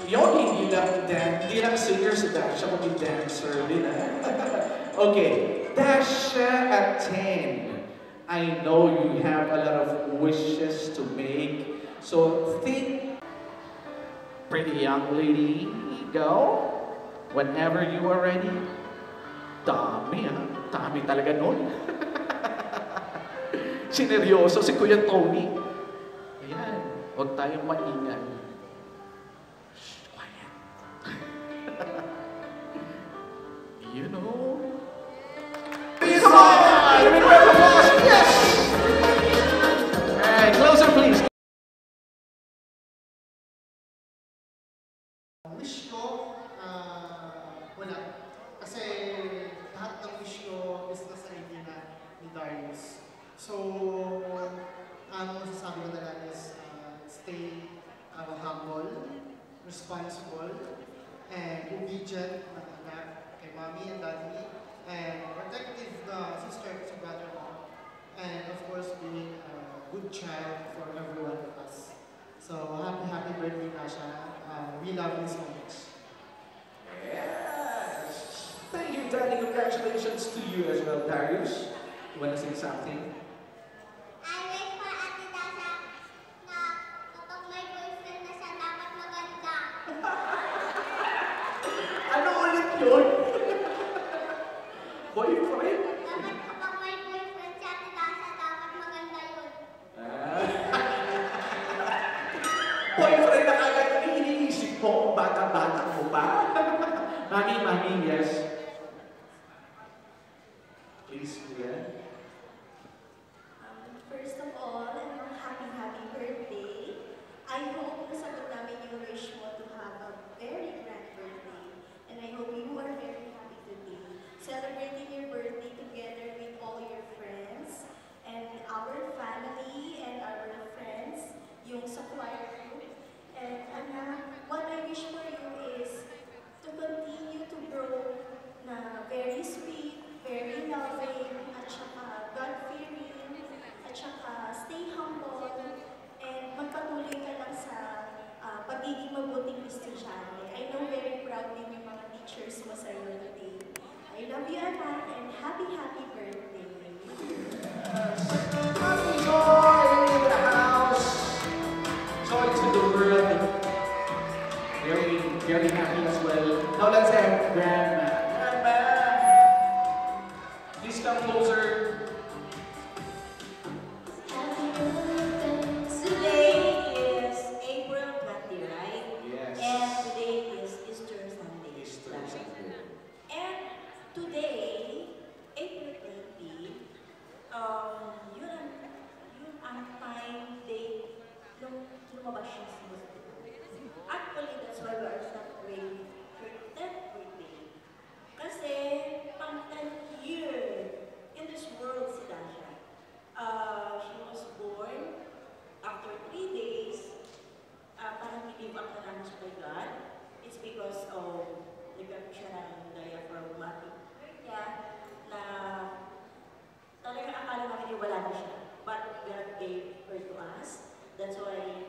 Yogi, hindi lang singer si Dasha, kundi dancer din. Okay, Dasha at 10. I know you have a lot of wishes to make. So think, pretty young lady, go. Whenever you are ready. Dami dami talaga nun. Sineryoso si Kuya Tony. Ayan, huwag tayong maingay. Shh, quiet. You know. Come on! Let me grab the applause. Yes! Alright, closer please. Wish ko, wala. Kasi lahat ng wish ko is nasa idea na ni Darius. So, ang masasabi ko na lang is stay humble, responsible, and obedient na anak kay mommy and daddy, and protective na sister sa brother mo, and of course being a good child for every one of us. So, happy birthday, Dasha. We love you so much. Yes! Thank you, Daddy. Congratulations to you as well, Darius. You want to say something? I wish for Ate Dasha na kapag may boyfriend na siya, dapat maganda. Ano ulit yun? Boyfriend? Dapat kapag may boyfriend si Ate Dasha, dapat maganda yun. Boyfriend na agad ang iniisip mo, bata-bata mo pa. Mami, yes. Please, Kuya. First of all, happy birthday. I hope nasagot namin yung wish mo to have a very grand birthday. And I hope you are very happy today. Celebrating your birthday together with all your friends and our family and our friends, yung sa choir group. And what I wish for you is to continue to grow na very sweet, very loving, at saka God-fearing, at saka stay humble, and magpatuloy ka lang sa pagiging mabuting estudyante. I know very proud din yung mga teachers mo sa iyo today. I love you, anak, and happy birthday. Happy joy in the house. Joy to the world. Very happy as well. Now let's have Grandma. Grandma! Please come closer. Today is April 20, right? Yes. And today is Easter Sunday. Easter right? Sunday. And today, April 20, yun ang time day nung lumabas siya sa mundo. Actually, that's why we are celebrating her 10th birthday. Kasi, pang 10th year in this world si Dasha. She was born after 3 days, parang give up na namin siya kay God. It's because of nagkaroon siya ng diaphragmatic hernia na talagang akala namin wala na siya. But God gave her to us. That's why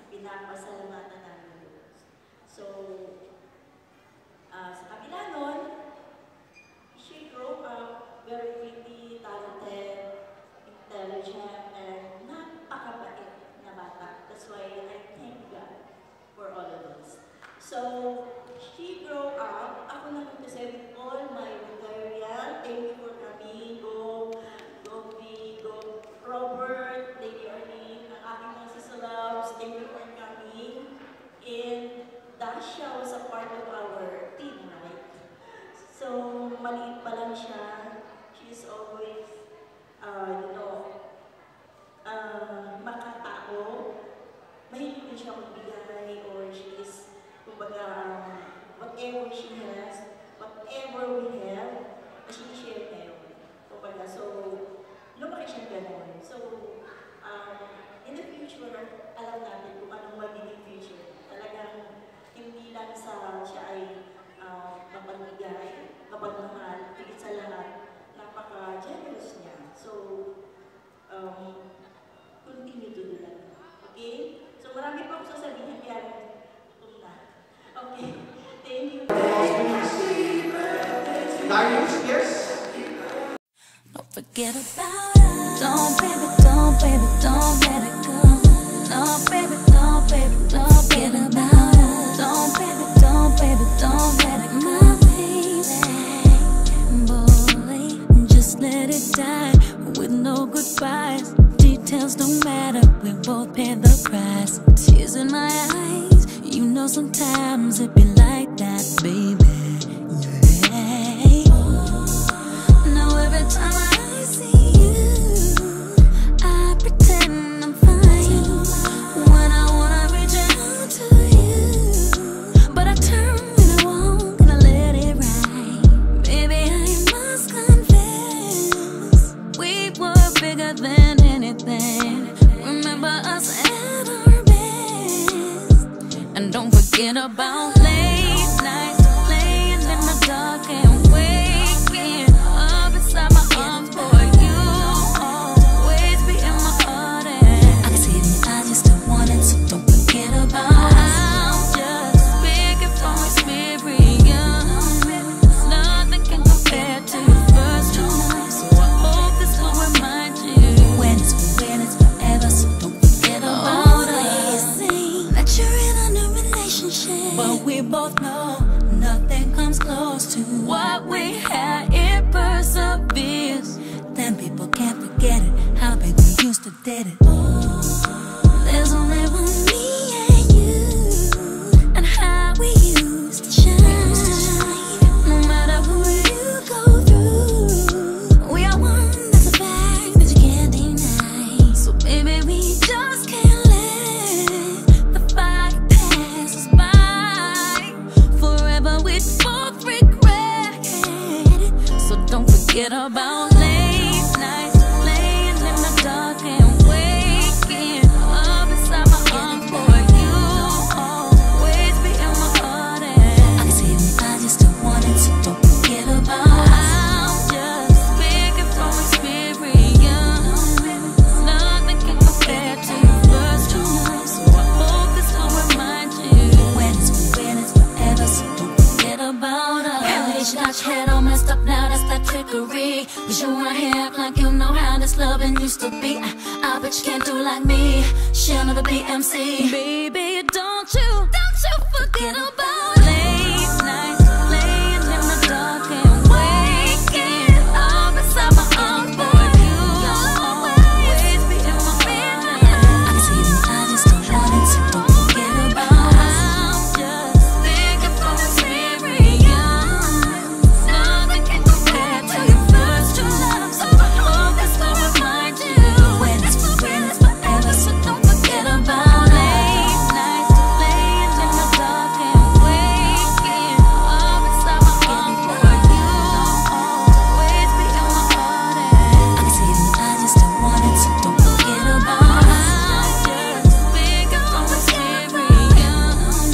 pinapasalamatan namin yun. So, sa kabila nun, she grew up very pretty, talented, intelligent, and napakabait na bata. That's why I thank God for all of this. So, she grew up, ako naman kasi with all my material, thank you for coming, go, Robert, Lady Arlene, ang aking mga sisalabs, thank you for coming. And Dasha was a part of our team, right? So, maliit pa lang siya. She's always, makatao. Mahilig din siya magbigay, or she is, kumbaga, whatever she has, whatever we have, share tayo. Kumbaga, so, lumaki siya gano'n. So, in the future, alam natin kung anong magiging future. Talagang hindi lang siya ay mapagbigay, mapagmahal, higit sa lahat, napaka-generous niya. So, continue to do that. Okay? So, marami pay the price. Tears in my eyes, you know sometimes it be like that, baby. Yeah. Now every time I see you, I pretend I'm fine. When I wanna reach out to you, but I turn when I won't, and I let it ride. Baby, I must confess, we were bigger than anything. Remember us at our best, and don't forget about late nights, laying in the dark and waking up inside my arms for you. Always be in my heart, and I can see it in your eyes, you still want it, so don't forget about us. I'm just speaking from experience. Nothing can compare to your first time, so I hope this will remind you when it's forever, so don't forget about us. That you're in a new relationship, but we both know nothing comes close to what we had. It perseveres. Then people can't forget it, how big we used to did it. There's only one me and you, and how we used to shine. No matter who you go through, we are one, that's a fact that you can't deny. So baby, we just can't let the fire pass us by. Forever we both regret it, so don't forget about late nights, laying in the dark and waking up inside my arms for you. Always be in my heart, and I can see it in your eyes, you still want it, so don't forget about us. I'm just speaking from experience. Nothing can compare to your first time, so I hope this will remind you when it's forever, so don't forget about us. Hey, you got your head all messed up now, that's that trickery. Cause you wanna act like you know how this loving used to be. I bet you can't do like me, she'll never be MC. Baby, don't you forget about late nights, laying in the dark and waking up inside my arms for you. Always be in my midnight. I can see it in your eyes, you still want it, so don't forget about us. I'm just thinking from experience. Nothing can compare to your first true love, so I hope this will remind you when it's forever, so don't forget about late nights, laying in the dark and waking up inside my arms for you. Always be in my heart, and I can see it in your eyes, you still want it, so don't forget about us. I'm just speaking from experience.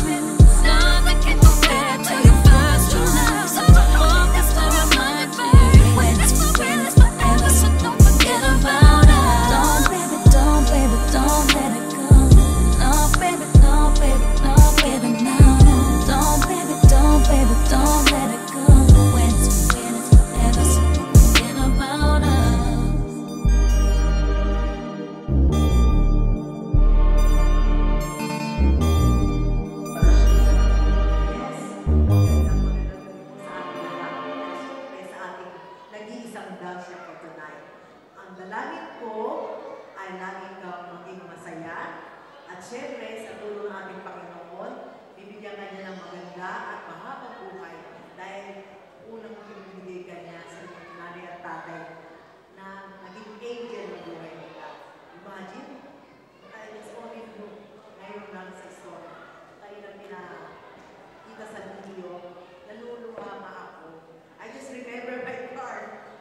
Nothing can compare to your first true love, so I hope this will remind you when it's forever, so don't forget about us. Don't baby, don't baby, don't let it go. No baby, no baby, no baby, no. Don't baby, don't baby, don't let it go. When it's forever, so don't forget about us. Sa ating nag-iisang dance niya for tonight. Ang dalangin ko ay laging kang maging masaya at syempre sa tulong ng ating Panginoon, bibigyan ka niya ng maganda at mahabang buhay dahil unang pinibigay ka niya sa nanay at tatay na naging angel ng buhay nila. Imagine, it's only you ngayon lang sa story. Tayo na pinakita sa video, naluluha ako. I just remember my car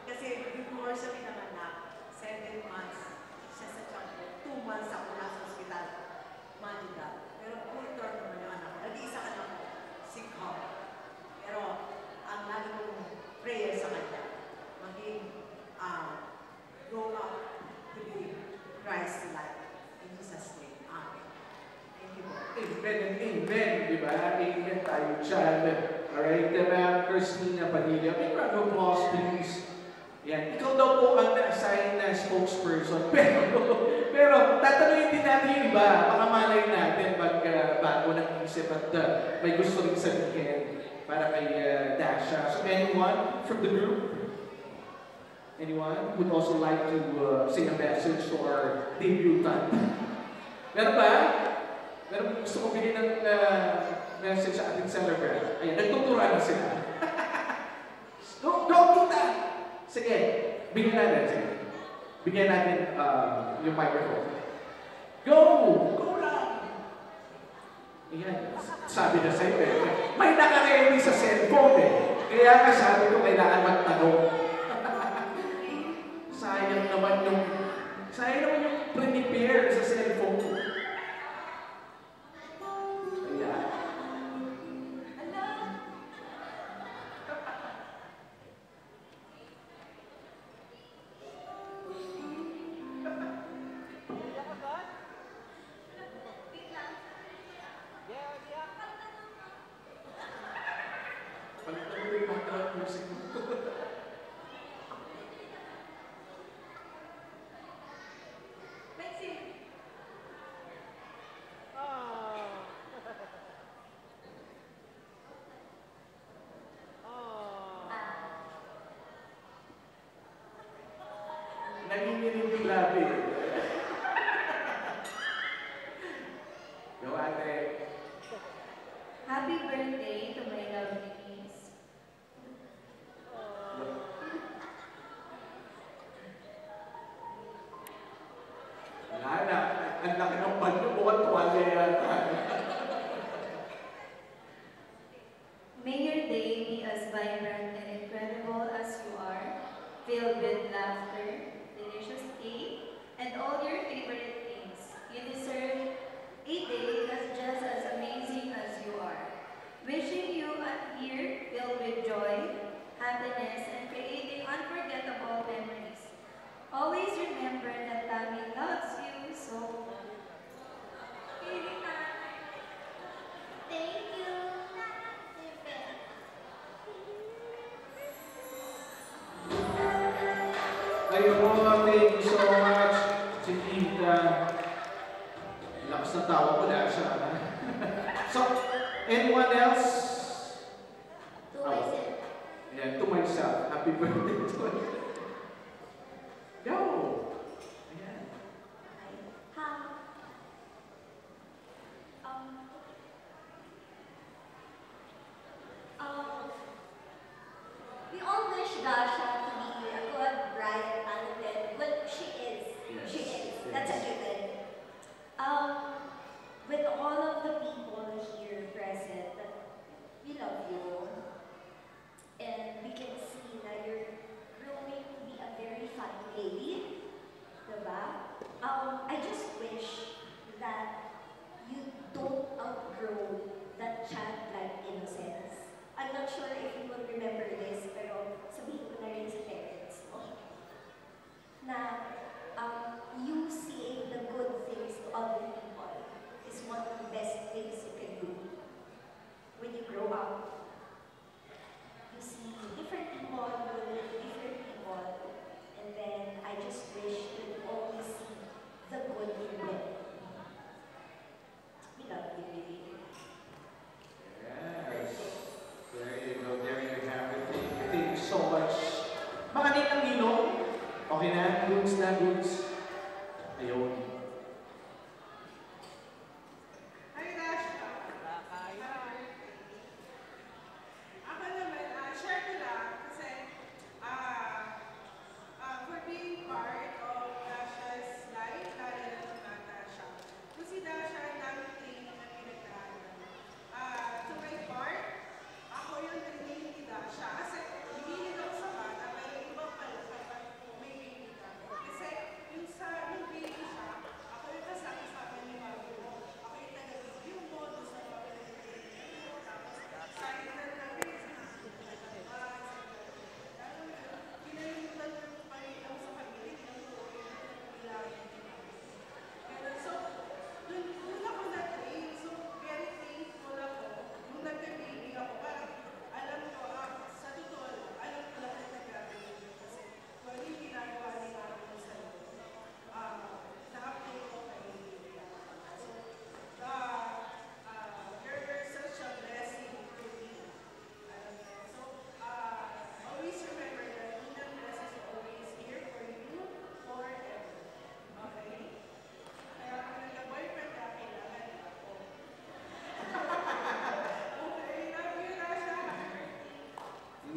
kasi before siya pinanganak, 7 months siya sa tiyan ko, 2 months ako nasa hospital. Imagine that. Pero full term naman yung anak ko. Nag-iisa anak ko, sick heart. Pero ang lagi kong prayer sa kanya, maging grow up to be Christ-like. In Jesus' name. Amen. Thank you, Lord. Amen and amen, di ba? Amen tayo dyan. Alright, Ma'am Christina Padilla. May round of applause, please. Yan. Ikaw daw po ang na-assign na spokesperson. Pero tatanungin din natin yung iba. Baka malay natin bago ng isip at may gusto rin sabihin para kay Dasha. So anyone from the group? Anyone would also like to say a message to our debutant? Meron ba? Meron gusto ko bigyan ng message sa ating celebrant. Ayan, nagtuturan na sila. Go, tita! Sige, bigyan natin. Sige. Bigyan natin yung microphone. Go! Go lang! Ayan, sabi na sa'yo eh. May naka-ready sa cellphone eh. Kaya nga sabi ko kailangan magtanong. Sayang naman yung prepare sa cellphone. Ayan. Palitan mo yung background music mo. Nanginginig yung labi. Yo, ate. Happy birthday to my lovely niece. Wala na. Ang laki ng banyo. Mukhang tuwalya yata. May your day be as vibrant and incredible as you are, filled with laughter, delicious cake, and all your favorite things. You deserve a day that's just as amazing as you are. Wishing you a year filled with joy, happiness, and creating unforgettable memories. Always remember that Tammy loves you so much. Thank you. Ayun po, thank you so much. Si Tita. Lakas ng tawa ko na siya. So, anyone else? To myself. Yeah, to myself. Happy birthday to myself. Go! Ayan. Ha. We all wish Dasha to be a good, bright, talented, but she is. Yes. She is. Yes. That's a given. With all of the people here present, we love you. And we can see that you're growing to be a very fine lady. Diba? I just wish that you don't outgrow that childlike innocence. I'm not sure if you will remember this, pero sabihin ko na rin sa parents mo. Na you seeing the good things to other people is one of the best things you can do. When you grow up, you see different people, you live with different people, and then I just wish you always see the good in them. We love you, baby. Yes. There you go. There you have it. Thank you.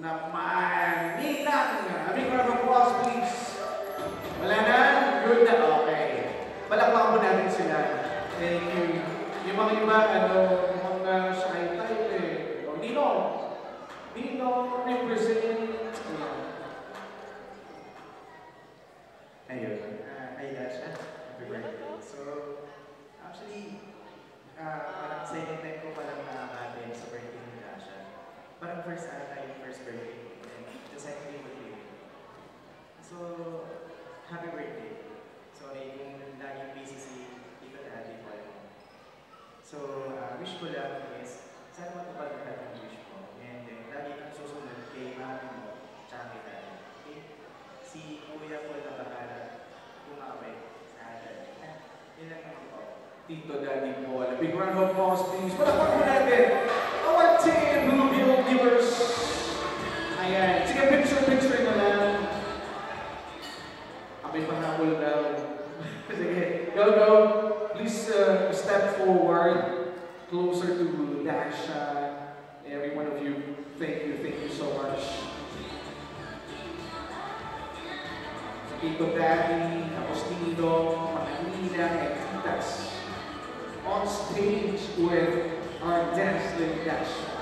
naman. Ninang! A big round of applause, please. Wala na? Good na? Okay. Palakpakan po natin sila. Thank you. Yung mga iba, mga shy type eh. O, Nino. Nino, represent. Ayun. Hi, Dasha. Happy birthday. So, actually, parang second time ko palang nakaka-attend sa birthday ni Dasha. Parang first birthday. And the second day would be. So, happy birthday. Sorry kung laging busy si Tito Daddy for mo. So, wish ko lang is, sana matupad lahat ng wish mo. And lagi kang susunod kay mami mo, tsaka kay Daddy. Okay? Si Kuya po na bahala umaway sa atin. Yun lang naman po. Tito Daddy po. A big round of applause, please. Palakpakan po natin. Our team, Blue Givers. Ayan. Sige, picture na lang. Kami panghabol daw. Sige, go. Please step forward, closer to Dasha. Every one of you, thank you so much. Tito Daddy, tapos Tito, mga ninang, and titas. On stage with our dancing Dasha.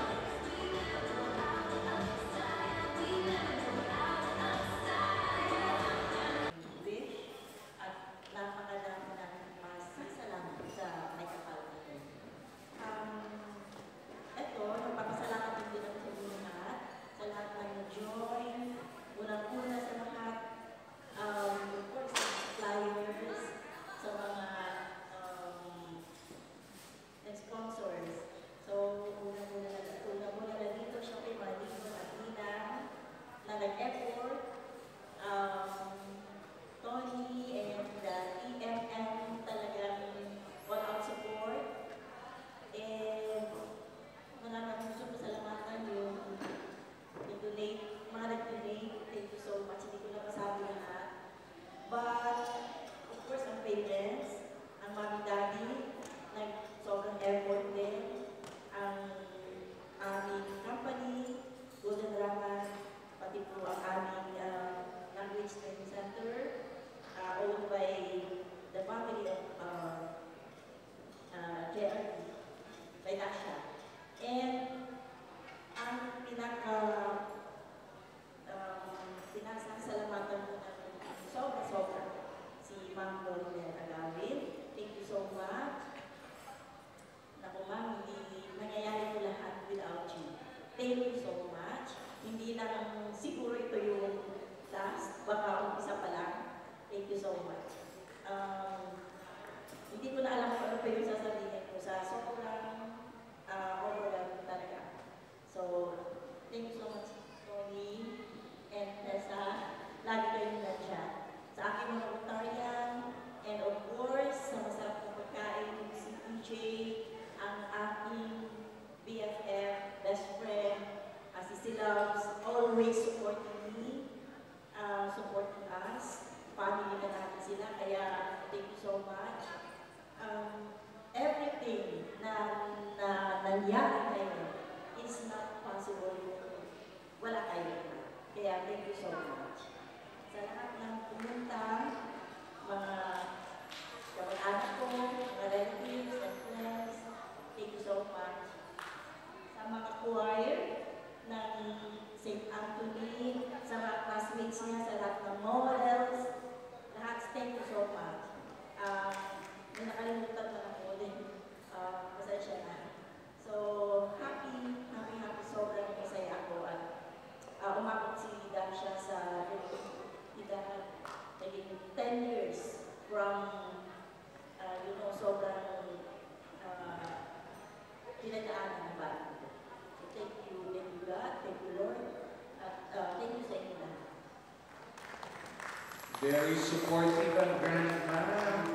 Very supportive and grandma.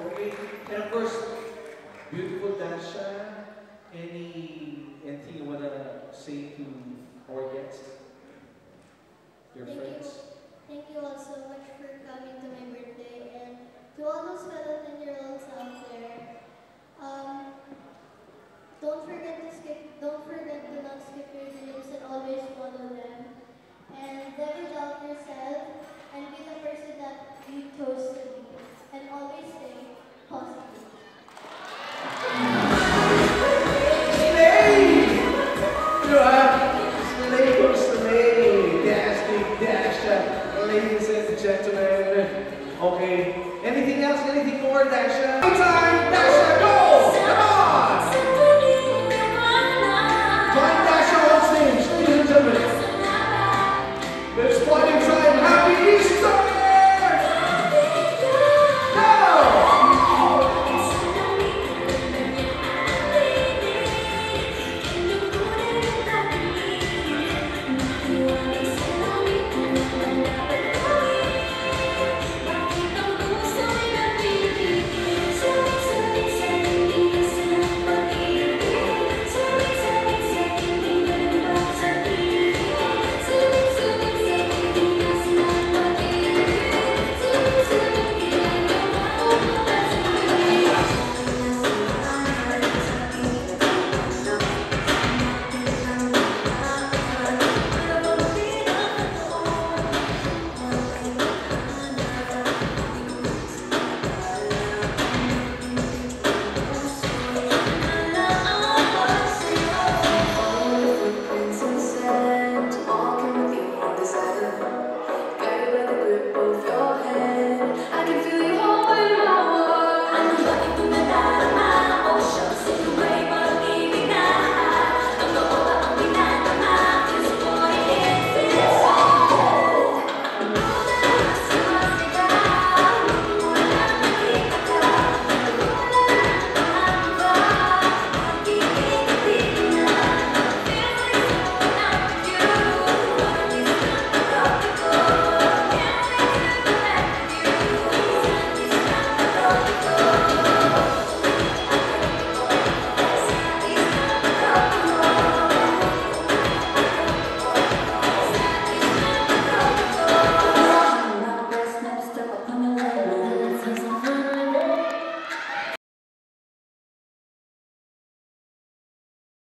Okay. And of course, beautiful Dasha. Anything you wanna say to our guests? Your friends? Thank you all so much for coming to my birthday, and to all those fellow 10-year-olds out there, don't forget to not skip your dreams and always follow them. and never doubt yourself and be the person that you chose to